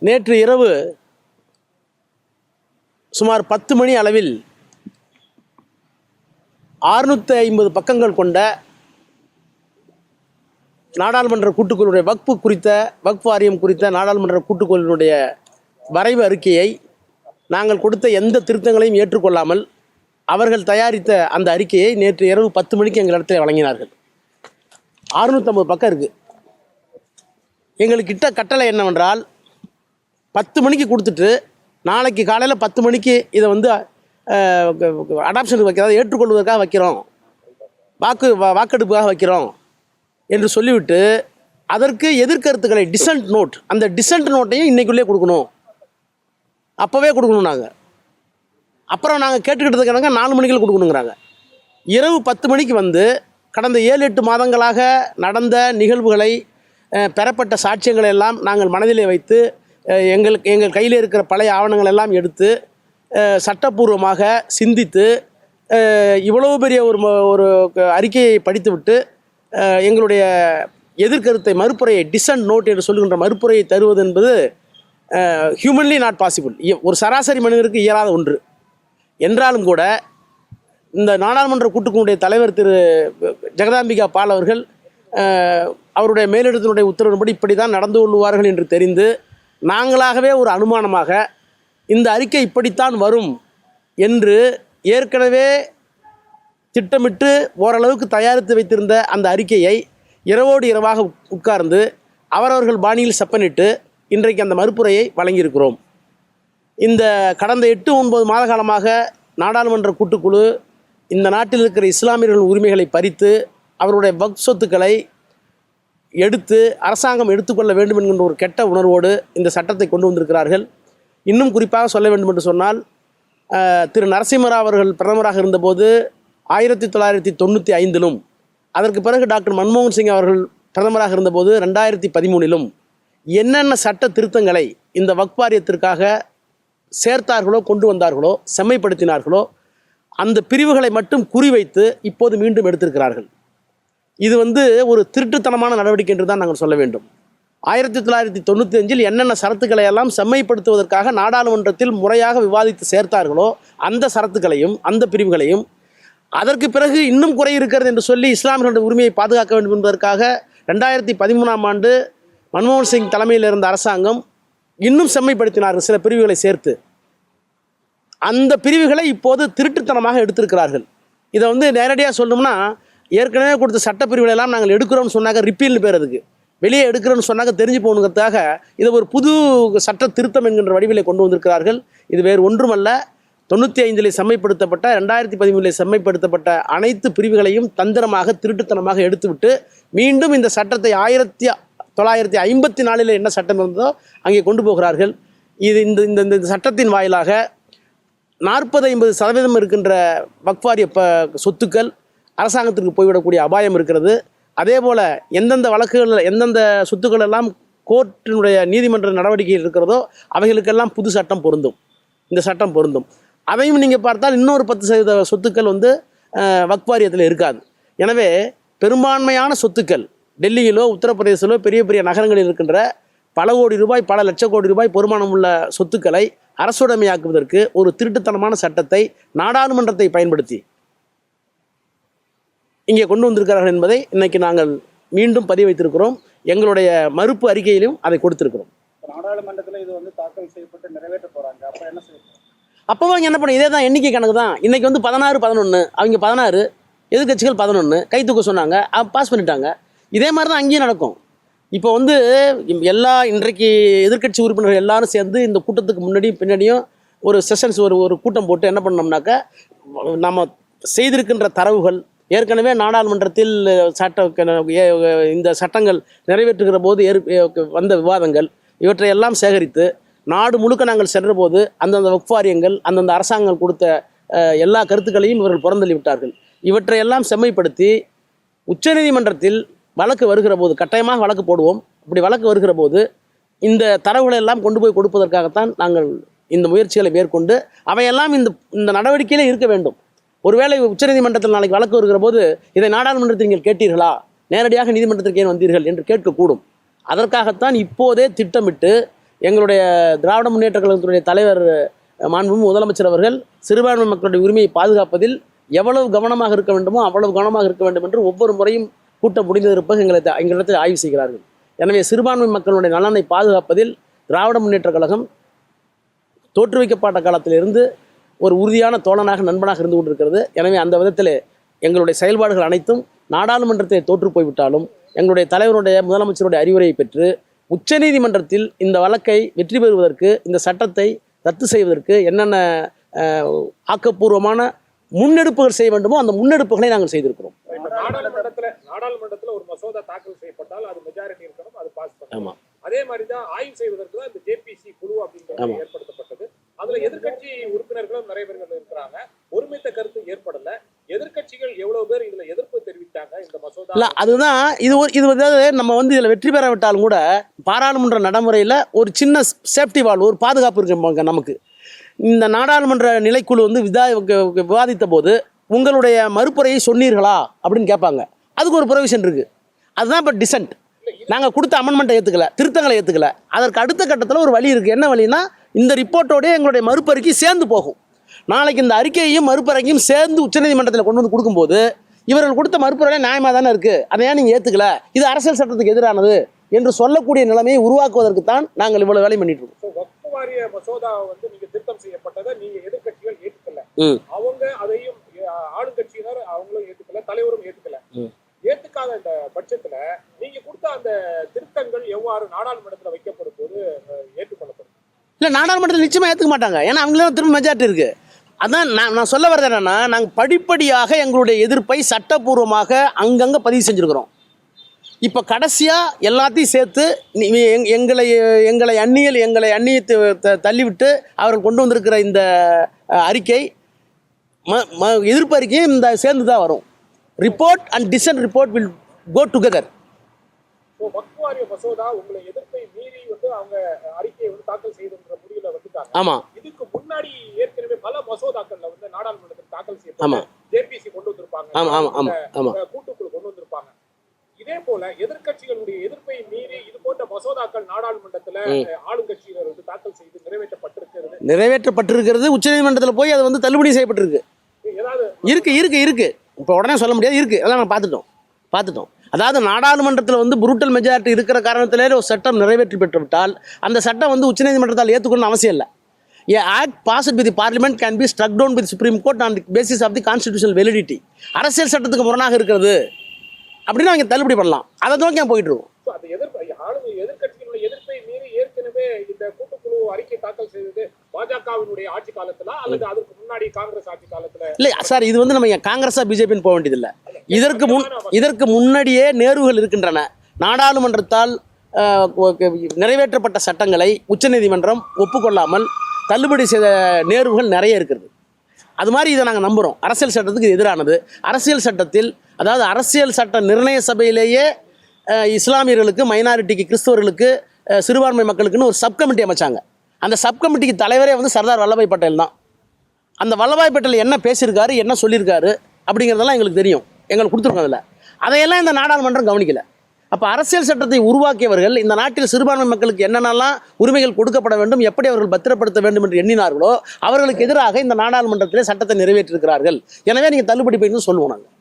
நேற்று இரவு சுமார் 10 மணி அளவில் 650 பக்கங்கள் கொண்ட நாடாளுமன்ற கூட்டுக்குழுவுடைய வக்ஃப் வாரியம் குறித்த நாடாளுமன்ற கூட்டுக்குழுவினுடைய வரைவு அறிக்கையை நாங்கள் கொடுத்த எந்த திருத்தங்களையும் ஏற்றுக்கொள்ளாமல் அவர்கள் தயாரித்த அந்த அறிக்கையை நேற்று இரவு 10 மணிக்கு எங்களிடத்தில் வழங்கினார்கள். 650 பக்கம் இருக்குது. எங்களுக்கு கிட்ட கட்டளை என்னவென்றால் 10 மணிக்கு கொடுத்துட்டு நாளைக்கு காலையில் 10 மணிக்கு இதை அடாப்ஷனுக்கு வைக்கிறத ஏற்றுக்கொள்வதற்காக வைக்கிறோம், வாக்கெடுப்புக்காக வைக்கிறோம் என்று சொல்லிவிட்டு அதற்கு எதிர்கருத்துக்களை டிசன்ட் நோட், அந்த டிசன்ட் நோட்டையும் இன்றைக்குள்ளே கொடுக்கணும், அப்போவே கொடுக்கணும். அப்புறம் நாங்கள் கேட்டுக்கிட்டதுக்காக 4 மணிக்குள்ள கொடுக்கணுங்கிறாங்க. இரவு 10 மணிக்கு கடந்த 7-8 மாதங்களாக நடந்த நிகழ்வுகளை, பெறப்பட்ட சாட்சியங்களை எல்லாம் நாங்கள் மனதிலே வைத்து எங்கள் கையில் இருக்கிற பழைய ஆவணங்கள் எல்லாம் எடுத்து சட்டப்பூர்வமாக சிந்தித்து இவ்வளவு பெரிய ஒரு அறிக்கையை படித்துவிட்டு எங்களுடைய எதிர்கருத்தை மறுப்புரையை டிசன்ட் நோட் என்று சொல்லுகின்ற மறுப்புரையை தருவது என்பது ஹியூமன்லி நாட் பாசிபிள், ஒரு சராசரி மனிதருக்கு இயலாத ஒன்று. என்றாலும் கூட இந்த நாடாளுமன்ற கூட்டுக்குழுவுடைய தலைவர் திரு ஜெகதாம்பிகா பால் அவர்கள் அவருடைய மேலிடத்தினுடைய உத்தரவின்படி இப்படி தான் நடந்து கொள்வார்கள் என்று தெரிந்து நாங்களாகவே ஒரு அனுமானமாக இந்த அறிக்கை இப்படித்தான் வரும் என்று ஏற்கனவே திட்டமிட்டு ஓரளவுக்கு தயாரித்து வைத்திருந்த அந்த அறிக்கையை இரவோடு இரவாக உட்கார்ந்து அவரவர்கள் பாணியில் செப்பனிட்டு இன்றைக்கு அந்த மறுப்புரையை வழங்கியிருக்கிறோம். இந்த கடந்த 8-9 மாத காலமாக நாடாளுமன்ற கூட்டுக்குழு இந்த நாட்டில் இருக்கிற இஸ்லாமியர்கள் உரிமைகளை பறித்து அவருடைய வக்ஃப் சொத்துக்களை எடுத்து அரசாங்கம் எடுத்துக்கொள்ள வேண்டும் என்கின்ற ஒரு கெட்ட உணர்வோடு இந்த சட்டத்தை கொண்டு வந்திருக்கிறார்கள். இன்னும் குறிப்பாக சொல்ல வேண்டும் என்று சொன்னால், திரு நரசிம்மராவ் அவர்கள் பிரதமராக இருந்தபோது 1995 அதற்கு பிறகு டாக்டர் மன்மோகன் சிங் அவர்கள் பிரதமராக இருந்தபோது 2013 என்னென்ன சட்ட திருத்தங்களை இந்த வக்ஃப் வாரியத்திற்காக சேர்த்தார்களோ, கொண்டு வந்தார்களோ, செம்மைப்படுத்தினார்களோ அந்த பிரிவுகளை மட்டும் குறிவைத்து இப்போது மீண்டும் எடுத்திருக்கிறார்கள். இது ஒரு திருட்டுத்தனமான நடவடிக்கை என்று தான் நாங்கள் சொல்ல வேண்டும். 1995 என்னென்ன சரத்துக்களை எல்லாம் செம்மைப்படுத்துவதற்காக நாடாளுமன்றத்தில் முறையாக விவாதித்து சேர்த்தார்களோ அந்த சரத்துக்களையும் அந்த பிரிவுகளையும் அதற்கு பிறகு இன்னும் குறை இருக்கிறது என்று சொல்லி இஸ்லாமியர்களுடைய உரிமையை பாதுகாக்க வேண்டும் என்பதற்காக 2013 மன்மோகன் சிங் தலைமையில் இருந்த அரசாங்கம் இன்னும் செம்மைப்படுத்தினார்கள் சில பிரிவுகளை சேர்த்து. அந்த பிரிவுகளை இப்போது திருட்டுத்தனமாக எடுத்திருக்கிறார்கள். இதை நேரடியாக சொல்லணும்னா, ஏற்கனவே கொடுத்த சட்டப்பிரிவுகளெல்லாம் நாங்கள் எடுக்கிறோம்னு சொன்னாக்க ரிப்பீல்னு பேர், அதுக்கு வெளியே எடுக்கிறோம்னு சொன்னாக்க தெரிஞ்சு போகணுங்கிறதுக்காக இதை ஒரு புது சட்ட திருத்தம் என்கின்ற வடிவிலே கொண்டு வந்திருக்கிறார்கள். இது வேறு ஒன்றுமல்ல, 95 செம்மைப்படுத்தப்பட்ட 2013 செம்மைப்படுத்தப்பட்ட அனைத்து பிரிவுகளையும் தந்திரமாக திருட்டுத்தனமாக எடுத்துவிட்டு மீண்டும் இந்த சட்டத்தை 1954 என்ன சட்டம் இருந்ததோ அங்கே கொண்டு போகிறார்கள். இது இந்த சட்டத்தின் வாயிலாக 40-50% இருக்கின்ற வக்ஃப் வாரிய சொத்துக்கள் அரசாங்கத்திற்கு போய்விடக்கூடிய அபாயம் இருக்கிறது. அதே போல் எந்தெந்த வழக்குகள், எந்தெந்த சொத்துக்கள் எல்லாம் கோர்ட்டினுடைய நீதிமன்ற நடவடிக்கையில் இருக்கிறதோ அவைகளுக்கெல்லாம் புது சட்டம் பொருந்தும், இந்த சட்டம் பொருந்தும். அதையும் நீங்கள் பார்த்தால் இன்னொரு 10% சொத்துக்கள் வக்ஃப் வாரியத்தில் இருக்காது. எனவே பெரும்பான்மையான சொத்துக்கள் டெல்லியிலோ உத்தரப்பிரதேசிலோ பெரிய பெரிய நகரங்களில் இருக்கின்ற பல கோடி ரூபாய், பல லட்சம் கோடி ரூபாய் பெருமானம் உள்ள சொத்துக்களை அரசுடைமையாக்குவதற்கு ஒரு திருட்டுத்தனமான சட்டத்தை நாடாளுமன்றத்தை பயன்படுத்தி இங்கே கொண்டு வந்திருக்கிறார்கள் என்பதை இன்றைக்கி நாங்கள் மீண்டும் பதிவு வைத்திருக்கிறோம். எங்களுடைய மறுப்பு அறிக்கையிலும் அதை கொடுத்திருக்கிறோம். நாடாளுமன்றத்தில் இது தாக்கல் செய்யப்பட்டு நிறைவேற்ற போகிறாங்க, அப்போ என்ன செய்யணும்? அப்போ என்ன பண்ண, இதே தான் எண்ணிக்கை கணக்கு தான். இன்றைக்கி 16-11, அவங்க 16, எதிர்கட்சிகள் 11 கை தூக்க சொன்னாங்க, பாஸ் பண்ணிட்டாங்க. இதே மாதிரி தான் அங்கேயும் நடக்கும். இப்போ இன்றைக்கு எதிர்கட்சி உறுப்பினர்கள் எல்லாரும் சேர்ந்து இந்த கூட்டத்துக்கு முன்னாடியும் பின்னாடியும் ஒரு செஷன்ஸ், ஒரு கூட்டம் போட்டு என்ன பண்ணோம்னாக்க, நம்ம செய்திருக்கின்ற தரவுகள் ஏற்கனவே நாடாளுமன்றத்தில் இந்த சட்டங்கள் நிறைவேற்றுகிற போது வந்த விவாதங்கள் இவற்றையெல்லாம் சேகரித்து நாடு முழுக்க நாங்கள் சென்ற போது அந்தந்த வக்ஃப் வாரியங்கள், அந்தந்த அரசாங்கங்கள் கொடுத்த எல்லா கருத்துக்களையும் இவர்கள் புறந்தள்ளி விட்டார்கள். இவற்றையெல்லாம் செம்மைப்படுத்தி உச்சநீதிமன்றத்தில் வழக்கு வருகிற போது கட்டாயமாக வழக்கு போடுவோம். இப்படி வழக்கு வருகிற போது இந்த தரவுகளை எல்லாம் கொண்டு போய் கொடுப்பதற்காகத்தான் நாங்கள் இந்த முயற்சிகளை மேற்கொண்டு அவையெல்லாம் இந்த நடவடிக்கையிலே இருக்க வேண்டும். ஒருவேளை உச்சநீதிமன்றத்தில் நாளைக்கு வழக்கு வருகிற போது இதை நாடாளுமன்றத்தில் நீங்கள் கேட்டீர்களா, நேரடியாக நீதிமன்றத்திற்கு ஏன் வந்தீர்கள் என்று கேட்கக்கூடும். அதற்காகத்தான் இப்போதே திட்டமிட்டு எங்களுடைய திராவிட முன்னேற்ற கழகத்தினுடைய தலைவர் மாண்புமிகு முதலமைச்சர் அவர்கள் சிறுபான்மை மக்களுடைய உரிமையை பாதுகாப்பதில் எவ்வளவு கவனமாக இருக்க வேண்டுமோ அவ்வளவு கவனமாக இருக்க வேண்டும் என்று ஒவ்வொரு முறையும் கூட்டம் முடிந்ததற்கு எங்களிடத்தில் ஆய்வு செய்கிறார்கள். எனவே சிறுபான்மை மக்களுடைய நலனை பாதுகாப்பதில் திராவிட முன்னேற்ற கழகம் தோற்றுவிக்கப்பட்ட காலத்திலிருந்து ஒரு உறுதியான தோழனாக நண்பனாக இருந்து கொண்டிருக்கிறது. எனவே அந்த விதத்தில் எங்களுடைய செயல்பாடுகள் அனைத்தும் நாடாளுமன்றத்தை தோற்று போய்விட்டாலும் எங்களுடைய தலைவருடைய முதலமைச்சருடைய அறிவுரையை பெற்று உச்சநீதிமன்றத்தில் இந்த வழக்கை வெற்றி பெறுவதற்கு, இந்த சட்டத்தை ரத்து செய்வதற்கு என்னென்ன ஆக்கப்பூர்வமான முன்னெடுப்புகள் செய்ய வேண்டுமோ அந்த முன்னெடுப்புகளை நாங்கள் செய்திருக்கிறோம். நாடாளுமன்றத்துல ஒரு மசோதா தாக்கல் செய்யப்பட்டால் அது மெஜாரிட்டி இருக்கணும், அது பாஸ் பண்ணணும். ஆமா, அதே மாதிரி தான் ஆய்வு செய்வதற்கு தான் இந்த ஜேபிசி குழு அப்படிங்கிறது ஏற்படுத்தப்பட்டது. அதுல எதிர்க்கட்சி உறுப்பினர்களும் நிறைய பேர்கள் இருக்கிறாங்க. ஒருமித்த கருத்து ஏற்படல. எதிர்க்கட்சிகள் எவ்வளவு பேர் இதுல எதிர்ப்பு தெரிவித்தாங்க இந்த மசோதா? இல்ல, அதுதான் இது நம்ம இதுல வெற்றி பெறாவிட்டாலும் கூட பாராளுமன்ற நடைமுறையில ஒரு சின்ன சேஃப்டி வால்வ், ஒரு பாதுகாப்பு இருக்கு நமக்கு. இந்த நாடாளுமன்ற நிலைக்குழு விவாதித்த போது உங்களுடைய மறுப்புரையை சொன்னீர்களா அப்படின்னு கேட்பாங்க. அதுக்கு ஒரு ப்ரொவிஷன் இருக்கு. அதுதான் இப்போ டிசன்ட். நாங்கள் கொடுத்த அமெண்ட்மெண்ட்டை ஏற்றுக்கல, திருத்தங்களை ஏற்றுக்கல. அதற்கு அடுத்த கட்டத்தில் ஒரு வழி இருக்குது. என்ன வழின்னா, இந்த ரிப்போர்ட்டோடய எங்களுடைய மறுப்பறிக்கை சேர்ந்து போகும். நாளைக்கு இந்த அறிக்கையையும் மறுப்பறிக்கையும் சேர்ந்து உச்சநீதிமன்றத்தில் கொண்டு வந்து கொடுக்கும்போது இவர்கள் கொடுத்த மறுப்புரையே நியாயமாக தானே இருக்குது, அதை ஏன் நீங்கள் ஏற்றுக்கல, இது அரசியல் சட்டத்துக்கு எதிரானது என்று சொல்லக்கூடிய நிலைமையை உருவாக்குவதற்கு தான் நாங்கள் இவ்வளோ வேலை பண்ணிட்டு இருக்கோம். வக்ஃப் வாரிய மசோதாவை வந்து நீங்க திருத்தம் செய்யப்பட்டதை நீங்க எதிர்க்கட்சிகள் ஏற்றுக்கல. அவங்க அதையும் ஆளுங்கட்சியினர் அவங்களும் ஏற்றுக்கல, தலைவரும் ஏற்றுக்கல. ஏற்றுக்காத இந்த பட்சத்துல நீங்க கொடுத்த அந்த திருத்தங்கள் எவ்வாறு நாடாளுமன்றத்தில் வைக்கப்படும் போது ஏற்றுக்கொள்ளப்படும்? இல்லை, நாடாளுமன்றத்தில் நிச்சயமாக ஏற்றுக்க மாட்டாங்க. ஏன்னா அவங்களும் திரும்ப மெஜாரிட்டி இருக்குது. அதான் நான் சொல்ல வர்றது என்னென்னா, நாங்கள் படிப்படியாக எங்களுடைய எதிர்ப்பை சட்டப்பூர்வமாக அங்கங்கே பதிவு செஞ்சுருக்கிறோம். இப்போ கடைசியாக எல்லாத்தையும் சேர்த்து எங்களை அந்நியத்தை தள்ளிவிட்டு அவர்கள் கொண்டு வந்திருக்கிற இந்த அறிக்கை எதிர்ப்பு அறிக்கையும் இந்த சேர்ந்து தான் வரும். Report and dissent report will go together. வக்ஃப் வாரிய மசோதா உங்களை எதிர்ப்பை மீறி வந்து அவங்க அறிக்கையை வந்து தாக்கல் செய்துன்ற முடிவுல வந்துட்டாங்க. ஆமா, இதுக்கு முன்னாடி ஏற்கனவே பல மசோதாக்கள்ல வந்து நாடாளுமன்றத்தில் தாக்கல் செய்யப்பட்ட ஜேபிசி கொண்டு வந்திருப்பாங்க, கூட்டுக்குழு கொண்டு வந்திருப்பாங்க. இதே போல எதிர்க்கட்சிகளுடைய எதிர்ப்பை மீறி இது போன்ற மசோதாக்கள் நாடாளுமன்றத்துல ஆளுங்கட்சியினர் வந்து தாக்கல் செய்து நிறைவேற்றப்பட்டிருக்கிறது. உச்சநீதிமன்றத்தில் போய் அது வந்து தள்ளுபடி செய்யப்பட்டிருக்கு. இருக்கு இப்போ உடனே சொல்ல முடியாது, இருக்கு. அதான் நான் பார்த்துட்டோம். அதாவது நாடாளுமன்றத்தில் வந்து புரூட்டல் மெஜாரிட்டி இருக்கிற காரணத்திலே ஒரு சட்டம் நிறைவேற்றி பெற்றுவிட்டால் அந்த சட்டம் வந்து உச்சநீதிமன்றத்தால் ஏற்றுக்கணும்னு அவசியம் இல்லை. A act passed by the parliament can be struck down by the Supreme Court on the basis of the constitutional validity. அரசியல் சட்டத்துக்கு முரணாக இருக்கிறது அப்படின்னு அவங்க தள்ளுபடி பண்ணலாம். அதை நோக்கி போயிட்டு இருக்கும். எதிர்க்கட்சிகளுடைய எதிர்ப்பை மீறி ஏற்கனவே இந்த கூட்டுக்குழு அறிக்கை தாக்கல் செய்தது பாஜகவினுடைய ஆட்சி காலத்துல அல்லது அதற்கு முன்னாடி காங்கிரஸ் ஆட்சி காலத்துல? இல்லை சார், இது வந்து நம்ம காங்கிரஸா பிஜேபின்னு போக வேண்டியதில்லை. இதற்கு முன்னாடியே நேர்வுகள் இருக்கின்றன. நாடாளுமன்றத்தால் நிறைவேற்றப்பட்ட சட்டங்களை உச்சநீதிமன்றம் ஒப்புக்கொள்ளாமல் தள்ளுபடி செய்த நேர்வுகள் நிறைய இருக்கிறது. அது மாதிரி இதை நாங்கள் நம்புகிறோம். அரசியல் சட்டத்துக்கு எதிரானது. அரசியல் சட்டத்தில், அதாவது அரசியல் சட்ட நிர்ணய சபையிலேயே இஸ்லாமியர்களுக்கு, மைனாரிட்டிக்கு, கிறிஸ்தவர்களுக்கு, சிறுபான்மை மக்களுக்குன்னு ஒரு சப் கமிட்டி அமைச்சாங்க. அந்த சப் கமிட்டிக்கு தலைவரே வந்து சர்தார் வல்லபாய் பட்டேல் தான். அந்த வல்லபாய் பட்டேல் என்ன பேசியிருக்காரு, என்ன சொல்லியிருக்காரு அப்படிங்கிறதெல்லாம் எங்களுக்கு தெரியும், எங்களுக்கு கொடுத்துருக்கோம். அதில் அதையெல்லாம் இந்த நாடாளுமன்றம் கவனிக்கலை. அப்போ அரசியல் சட்டத்தை உருவாக்கியவர்கள் இந்த நாட்டில் சிறுபான்மை மக்களுக்கு என்னென்னலாம் உரிமைகள் கொடுக்கப்பட வேண்டும், எப்படி அவர்கள் பத்திரப்படுத்த வேண்டும் என்று எண்ணினார்களோ அவர்களுக்கு எதிராக இந்த நாடாளுமன்றத்திலே சட்டத்தை நிறைவேற்றிருக்கிறார்கள். எனவே நீங்கள் தள்ளுபடி போயின்னு சொல்லுவோம். நாங்கள்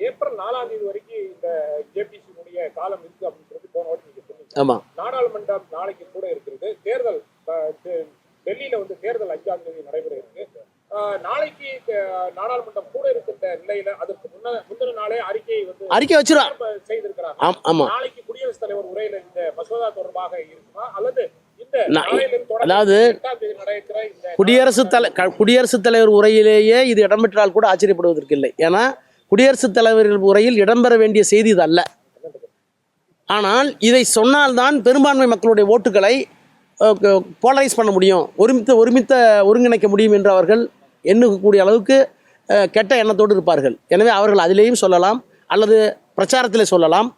ஏப்ரல் 4ஆம் தேதி வரைக்கும் இந்த ஜேபிசியுடைய காலம் இருக்கு அப்படின்றது போன வாட்டி நீங்க சொன்னீங்க. ஆமாம், நாடாளுமன்றம் நாளைக்கு கூட இருக்கிறது. தேர்தல் டெல்லியில வந்து தேர்தல் 5ஆம் தேதி நடைபெற இருக்கு. நாளைக்கு நாடாளுமன்றம் கூட இருக்கின்ற நிலையில அதற்கு முந்தின நாளே அறிக்கை வச்சிருக்காங்க. நாளைக்கு குடியரசுத் தலைவர் உரையில இந்த மசோதா தொடர்பாக இருக்குமா அல்லது அதாவது குடியரசுத் தலைவர் உரையிலேயே இது இடம்பெற்றால் கூட ஆச்சரியப்படுவதற்கு இல்லை. ஏன்னா குடியரசுத் தலைவர் உரையில் இடம்பெற வேண்டிய செய்தி இது அல்ல. ஆனால் இதை சொன்னால்தான் பெரும்பான்மை மக்களுடைய ஓட்டுகளை போலரைஸ் பண்ண முடியும், ஒருங்கிணைக்க முடியும் என்று அவர்கள் எண்ணக்கூடிய அளவுக்கு கெட்ட எண்ணத்தோடு இருப்பார்கள். எனவே அவர்கள் அதிலேயும் சொல்லலாம் அல்லது பிரச்சாரத்திலே சொல்லலாம்.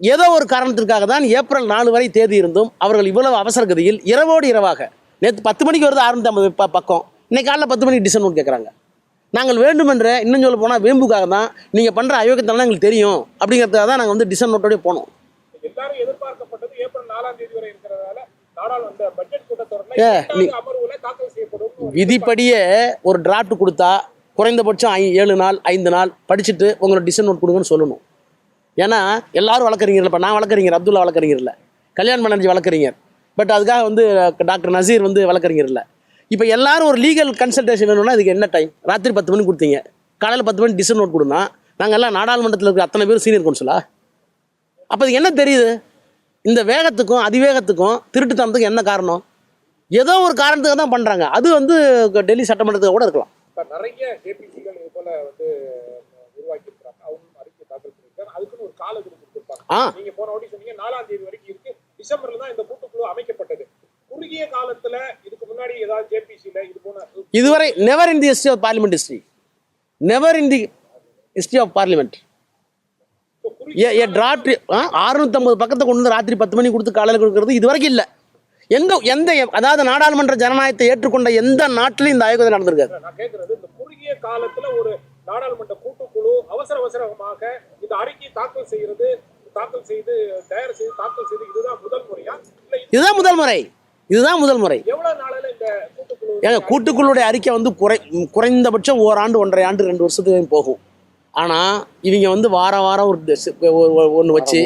ஏதோ ஒரு காரணத்திற்காக தான் ஏப்ரல் 4 வரை தேதி இருந்தும் அவர்கள் இவ்வளவு அவசர கதியில் இரவோடு இரவாக, நேற்று 10 மணிக்கு வருது 6 பக்கம், இன்னைக்கு காலைல 10 மணிக்கு டிசன் நோட் கேட்குறாங்க. நாங்கள் வேண்டுமென்ற, இன்னும் சொல்ல போனால் வேம்புக்காக தான், நீங்கள் பண்ணுற அயோக்கியத்தனம் எங்களுக்கு தெரியும் அப்படிங்கிறதுக்காக தான் நாங்கள் வந்து டிசன் நோட்டோடய போனோம். எல்லாரும் எதிர்பார்க்கப்பட்டது ஏப்ரல் 4ஆம் தேதி வரை இருக்கிறதால நாடாளுமன்ற பட்ஜெட் கூட்டத்தொடர்ல நீ- இரண்டாவது அமர்வுல தாக்கல் செய்யப்படும். விதிப்படியே ஒரு டிராஃப்ட் கொடுத்தா குறைந்தபட்சம் 7 நாள் 5 நாள் படிச்சுட்டு உங்களோட டிசிஷன் நோட் கொடுங்கன்னு சொல்லணும். ஏன்னா எல்லாரும் வழக்கறிஞர், இப்போ நான் வழக்கறிஞர், அப்துல்லா வழக்கறிஞர் இல்லை, கல்யாண் பானர்ஜி வழக்கறிஞர், பட் அதுக்காக வந்து டாக்டர் நசீர் வந்து வழக்கறிஞர் இல்லை. இப்போ எல்லாரும் ஒரு லீகல் கன்சல்டேஷன் வேணும்னா அதுக்கு என்ன டைம்? ராத்திரி 10 மணிக்கு கொடுத்தீங்க, காலையில் 10 மணி டிசிஷன் நோட் கொடுனா நாங்கள் எல்லாம் நாடாளுமன்றத்தில் இருக்கிற அத்தனை பேர் சீனியர் கவுன்சிலா? அப்போ அது என்ன தெரியுது? இந்த வேகத்துக்கும் அதிவேகத்துக்கும் திருட்டுத்தனத்துக்கும் என்ன காரணம்? ஏதோ ஒரு காரணத்துக்கு தான் பண்ணுறாங்க. அது வந்து டெல்லி சட்டமன்றத்துக்கு கூட இருக்கலாம். இப்ப நிறைய ஜேபிசிகள் இது போல வந்து உருவாக்கி இருக்கிறாங்க. அவங்க அறிக்கை தாக்கல் பண்ணிருக்காங்க. அதுக்குன்னு ஒரு காலக்கெடு கொடுத்திருப்பாங்க. நீங்க போன வாட்டி சொன்னீங்க 4ஆம் தேதி வரைக்கும் இருக்கு. டிசம்பர்ல தான் இந்த கூட்டுக்குழு அமைக்கப்பட்டது. குறுகிய காலத்துல இதுக்கு முன்னாடி ஏதாவது ஜேபிசில இது போன இதுவரை never in the history of parliament history, never in the history of parliament a draft 650 பக்கத்தை கொண்டு வந்து ராத்திரி 10 மணி கொடுத்து காலையில் கொடுக்கறது இது வரைக்கும் இல்லை. எந்த அதாவது நாடாளுமன்ற ஜனநாயகத்தை ஏற்றுக்கொண்ட எந்த நாட்டிலும் இந்த ஆய்வு நடந்திருக்காரு. நான் கேட்கறது, இந்த குறுகிய காலத்துல ஒரு நாடாளுமன்ற கூட்டுக்குழு அவசரமாக இந்த அறிக்கை தாக்கல் செய்து தயார் செய்து தாக்கல் செய்து இதுதான் முதல் முறையா? இல்ல இதுதான் முதல் முறை. எவ்வளவு நாளால இந்த கூட்டுக்குழு கூட்டுக்குழுடைய அறிக்கை வந்து குறைந்தபட்சம் ஓராண்டு 1.5 ஆண்டு 2 வருஷத்துக்கு போகும். ஆனால் இவங்க வந்து வாரம் ஒன்று வச்சு,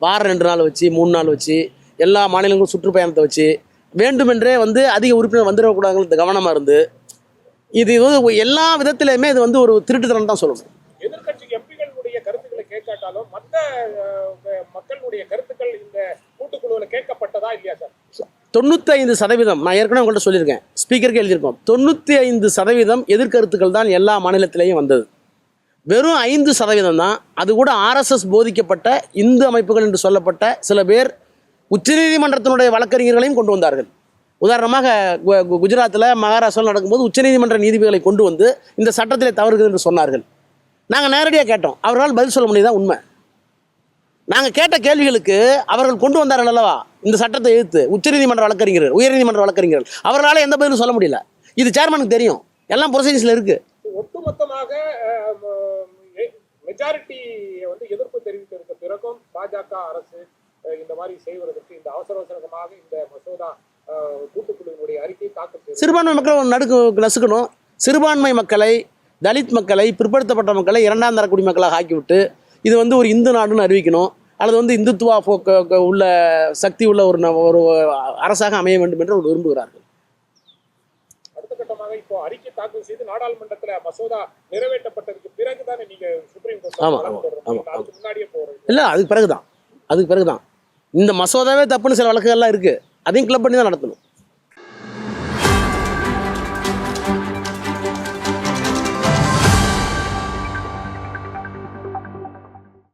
வாரம் 2 நாள் வச்சு, 3 நாள் வச்சு, எல்லா மாநிலங்களும் சுற்றுப்பயணத்தை வச்சு வேண்டுமென்றே வந்து அதிக உறுப்பினர் வந்துடக்கூடாதுங்கிறது கவனமாக இருந்து இது எல்லா விதத்திலையுமே இது வந்து ஒரு திருட்டுத்தனம் தான் சொல்லணும். எதிர்கட்சி எம்பிகளுடைய கருத்துக்களை கேட்காட்டாலும் மற்ற மக்களுடைய கருத்துக்கள் இந்த கூட்டுக்குழுவில் கேட்கப்பட்டதா இல்லையா சார்? 95% நான் ஏற்கனவே உங்கள்கிட்ட சொல்லியிருக்கேன், ஸ்பீக்கருக்கு எழுதியிருக்கோம், 95% எதிர்கருத்துக்கள் தான் எல்லா மாநிலத்திலையும் வந்தது. வெறும் 5% தான் அது கூட ஆர்எஸ்எஸ் போதிக்கப்பட்ட இந்து அமைப்புகள் என்று சொல்லப்பட்ட சில பேர் உச்சநீதிமன்றத்தினுடைய வழக்கறிஞர்களையும் கொண்டு வந்தார்கள். உதாரணமாக குஜராத்தில் மகாராஷ்டிராவில் நடக்கும்போது உச்சநீதிமன்ற நீதிபதிகளை கொண்டு வந்து இந்த சட்டத்திலே தவறுகிறது என்று சொன்னார்கள். நாங்கள் நேரடியாக கேட்டோம், அவர்களால் பதில் சொல்ல முடியுதா? உண்மை. நாங்கள் கேட்ட கேள்விகளுக்கு அவர்கள் கொண்டு வந்தார்கள் அல்லவா இந்த சட்டத்தை எதிர்த்து உச்சநீதிமன்ற வழக்கறிஞர்கள், உயர்நீதிமன்ற வழக்கறிஞர்கள், அவர்களால் எந்த பதிலும் சொல்ல முடியல. இது சேர்மனுக்கு தெரியும், எல்லாம் ப்ரொசீஜர்ஸில் இருக்குது. ஒட்டுமொத்தமாக மெஜாரிட்டி வந்து எதிர்ப்பு தெரிவித்திருக்க பிறகும் பாஜக அரசு இந்த மாதிரி செய்வதற்கு இந்த அவசரமாக இந்த மசோதா கூட்டுக்குழுவினுடைய அறிக்கை தாக்கல் செய்து சிறுபான்மை மக்களை நசுக்கணும். சிறுபான்மை மக்களை, தலித் மக்களை, பிற்படுத்தப்பட்ட மக்களை 2ஆம் தர குடிமக்களாக ஆக்கிவிட்டு இது வந்து ஒரு இந்து நாடுன்னு அறிவிக்கணும், அல்லது வந்து இந்துத்துவா உள்ள சக்தி உள்ள ஒரு அரசாக அமைய வேண்டும் என்று விரும்புகிறார்கள். அடுத்த கட்டமாக இப்போ அறிக்கை தாக்கல் செய்து நாடாளுமன்றத்தில் மசோதா நிறைவேற்றப்பட்டதுக்கு பிறகுதானே நீங்க சுப்ரீம் கோர்ட் முன்னாடியே போறது இல்லை? அதுக்கு பிறகுதான் இந்த மசோதாவே தப்புன்னு சில வழக்குகள்லாம் இருக்குது, அதையும் கிளப் பண்ணி தான் நடத்தணும்.